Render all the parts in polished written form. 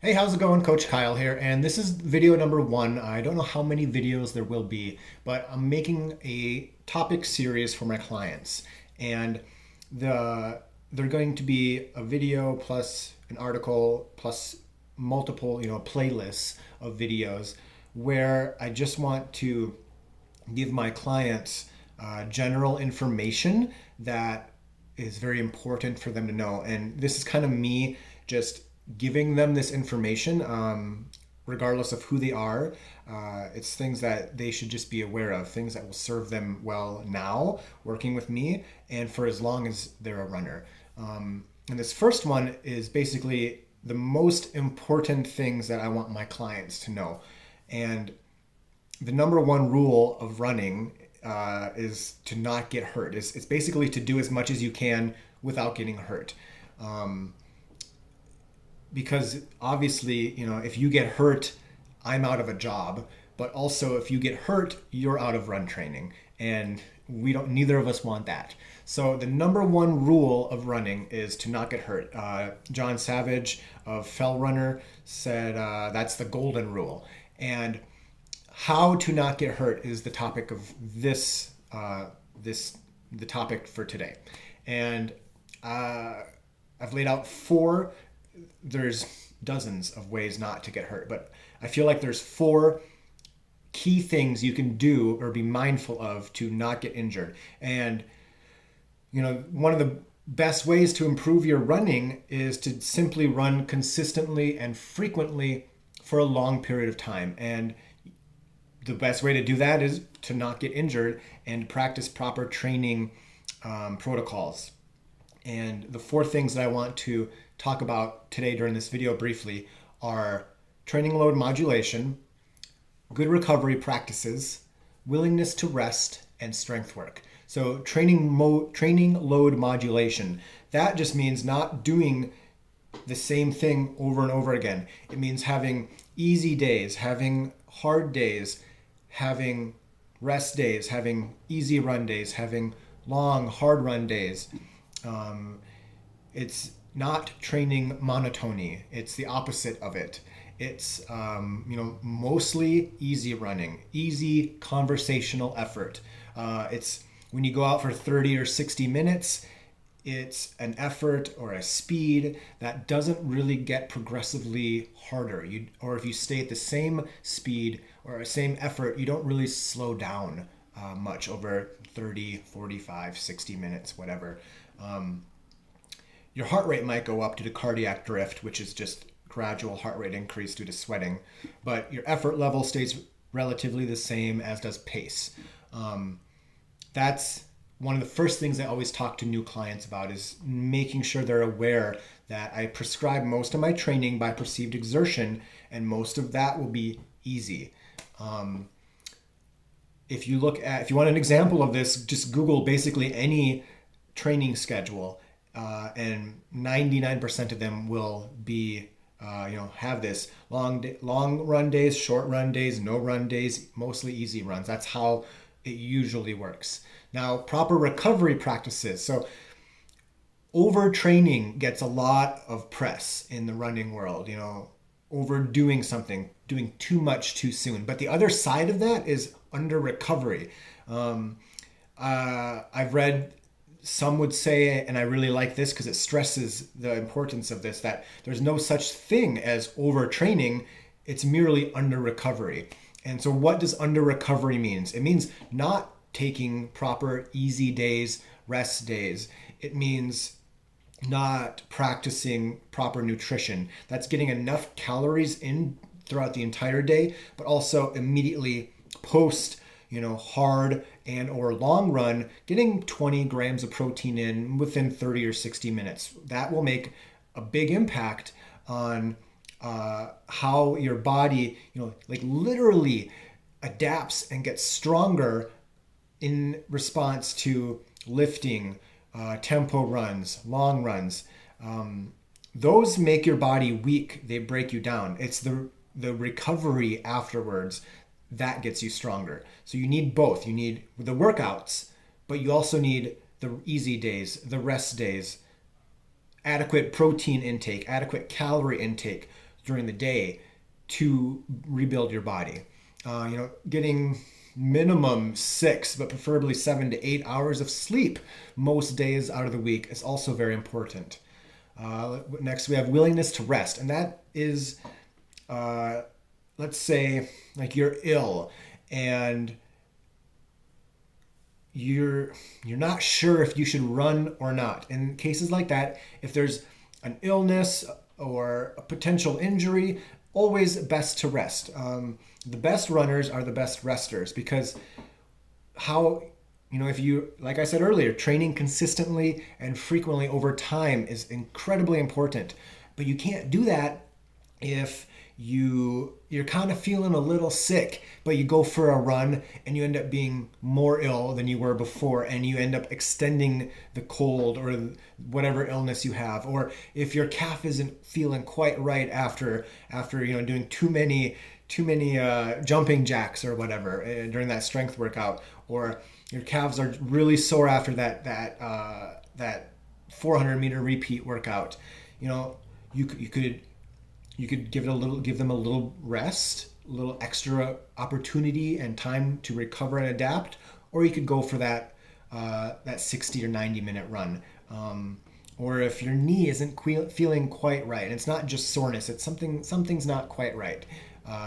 Hey, how's it going? Coach Kyle here, and this is video number one. I don't know how many videos there will be, but I'm making a topic series for my clients, and they're going to be a video plus an article plus multiple, playlists of videos where I just want to give my clients general information that is very important for them to know. And this is kind of me just giving them this information, regardless of who they are. It's things that they should just be aware of, things that will serve them well now working with me and for as long as they're a runner. And this first one is basically the most important things that I want my clients to know. And the number one rule of running is to not get hurt. It's basically to do as much as you can without getting hurt. Because obviously, if you get hurt, I'm out of a job. But also, if you get hurt, you're out of run training, and neither of us want that. So the number one rule of running is to not get hurt. John Savage of Fell Runner said that's the golden rule. And how to not get hurt is the topic of the topic for today. And I've laid out four. There's dozens of ways not to get hurt, but I feel like there's four key things you can do or be mindful of to not get injured. And one of the best ways to improve your running is to simply run consistently and frequently for a long period of time. And the best way to do that is to not get injured and practice proper training protocols. And the four things that I want to talk about today during this video briefly are training load modulation, good recovery practices, willingness to rest, and strength work. So training load modulation, that just means not doing the same thing over and over again. It means having easy days, having hard days, having rest days, having easy run days, having long, hard run days. It's not training monotony. It's the opposite of it. It's mostly easy running, easy conversational effort. It's when you go out for 30 or 60 minutes, it's an effort or a speed that doesn't really get progressively harder. Or if you stay at the same speed or the same effort, you don't really slow down much over 30, 45, 60 minutes, whatever. Your heart rate might go up due to cardiac drift, which is just gradual heart rate increase due to sweating, but your effort level stays relatively the same, as does pace. That's one of the first things I always talk to new clients about, is making sure they're aware that I prescribe most of my training by perceived exertion, and most of that will be easy. If you want an example of this, just Google basically any training schedule, and 99% of them will be, have this long run days, short run days, no run days, mostly easy runs. That's how it usually works. Now, proper recovery practices. So overtraining gets a lot of press in the running world, overdoing something, doing too much too soon. But the other side of that is under recovery. I've read, some would say, and I really like this because it stresses the importance of this, that there's no such thing as overtraining. It's merely under recovery. And so what does under recovery means? It means not taking proper easy days, rest days. It means not practicing proper nutrition. That's getting enough calories in throughout the entire day, but also immediately post hard and or long run, getting 20 grams of protein in within 30 or 60 minutes. That will make a big impact on how your body, literally adapts and gets stronger in response to lifting, tempo runs, long runs. Those make your body weak. They break you down. It's the recovery afterwards that gets you stronger. So you need both. You need the workouts, but you also need the easy days, the rest days, adequate protein intake, adequate calorie intake. during the day to rebuild your body. Getting minimum 6, but preferably 7 to 8 hours of sleep most days out of the week is also very important. Next, we have willingness to rest, and that is, let's say, like you're ill and you're not sure if you should run or not. In cases like that, if there's an illness or a potential injury, always best to rest. The best runners are the best resters, because if you, like I said earlier, training consistently and frequently over time is incredibly important. But you can't do that if you're kind of feeling a little sick, but you go for a run and you end up being more ill than you were before, and you end up extending the cold or whatever illness you have. Or if your calf isn't feeling quite right after doing too many jumping jacks or whatever during that strength workout, or your calves are really sore after that 400 meter repeat workout, you could give them a little rest, a little extra opportunity and time to recover and adapt, or you could go for that 60 or 90 minute run. Or if your knee isn't feeling quite right, and it's not just soreness, it's something's not quite right.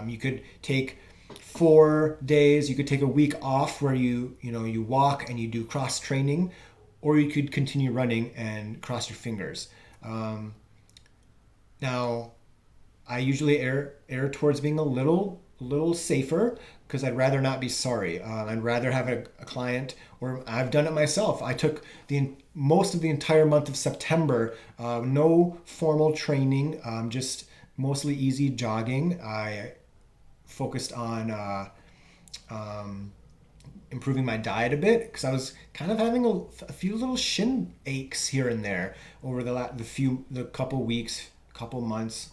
You could take 4 days, you could take a week off where you walk and you do cross training, or you could continue running and cross your fingers. Now, I usually err towards being a little safer, because I'd rather not be sorry. I'd rather have a client, or I've done it myself. I took most of the entire month of September, no formal training, just mostly easy jogging. I focused on improving my diet a bit, because I was kind of having a few little shin aches here and there over the couple weeks, couple months,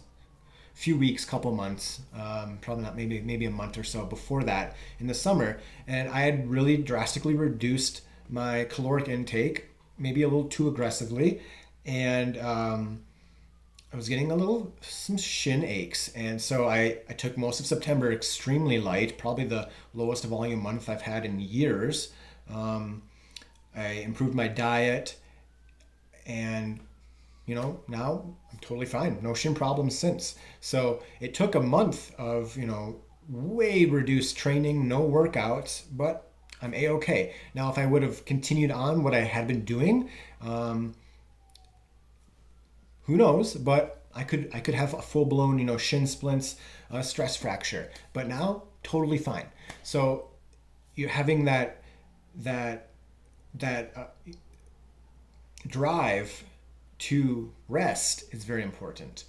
probably not, maybe a month or so before that in the summer. And I had really drastically reduced my caloric intake, maybe a little too aggressively, and I was getting some shin aches. And so I took most of September extremely light, probably the lowest volume month I've had in years. I improved my diet, and now I'm totally fine. No shin problems since. So it took a month of, way reduced training, no workouts, but I'm A-okay. Now, if I would have continued on what I had been doing, who knows, but I could have a full-blown, shin splints, stress fracture. But now, totally fine. So you're having that drive to rest is very important.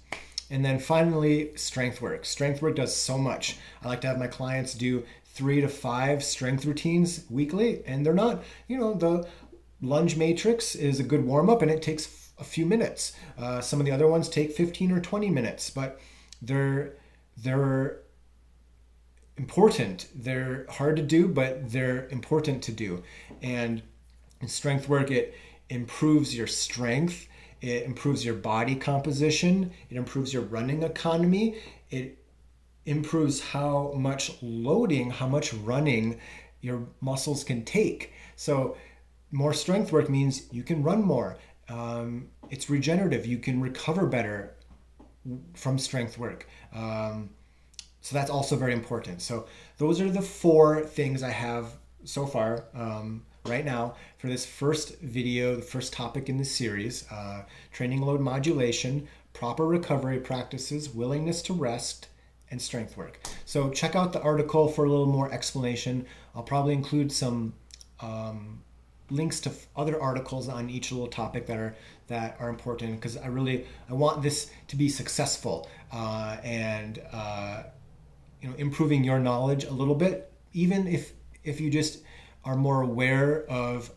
And then finally, strength work. Strength work does so much. I like to have my clients do 3 to 5 strength routines weekly, and they're not, the lunge matrix is a good warm-up and it takes a few minutes. Some of the other ones take 15 or 20 minutes, but they're important. They're hard to do, but they're important to do. And in strength work, it improves your strength. It improves your body composition. It improves your running economy. It improves how much loading, how much running your muscles can take. So more strength work means you can run more. It's regenerative. You can recover better from strength work. So that's also very important. So those are the 4 things I have so far right now for this first video, the first topic in this series: training load modulation, proper recovery practices, willingness to rest, and strength work. So check out the article for a little more explanation. I'll probably include some links to other articles on each little topic that are important, because I want this to be successful, and improving your knowledge a little bit, even if you just are more aware of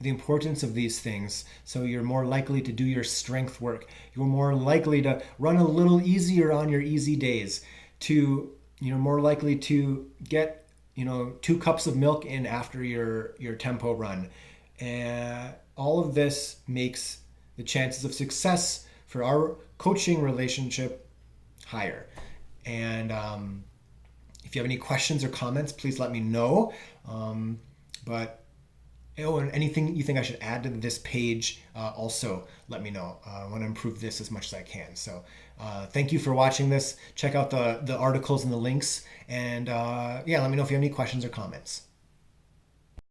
the importance of these things. So you're more likely to do your strength work. You're more likely to run a little easier on your easy days, to more likely to get 2 cups of milk in after your tempo run. And all of this makes the chances of success for our coaching relationship higher. And if you have any questions or comments, please let me know. But and anything you think I should add to this page, also let me know. I want to improve this as much as I can. So thank you for watching this. Check out the articles and the links. And yeah, let me know if you have any questions or comments.